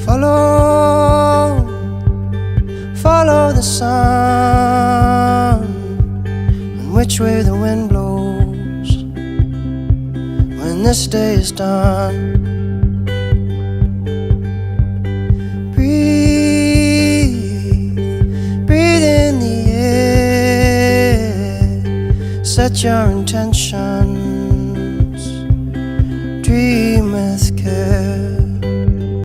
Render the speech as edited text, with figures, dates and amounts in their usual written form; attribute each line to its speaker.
Speaker 1: Follow, follow the sun, and which way the wind blows when this day is done. Breathe, breathe in the air, set your intentions, dream with care.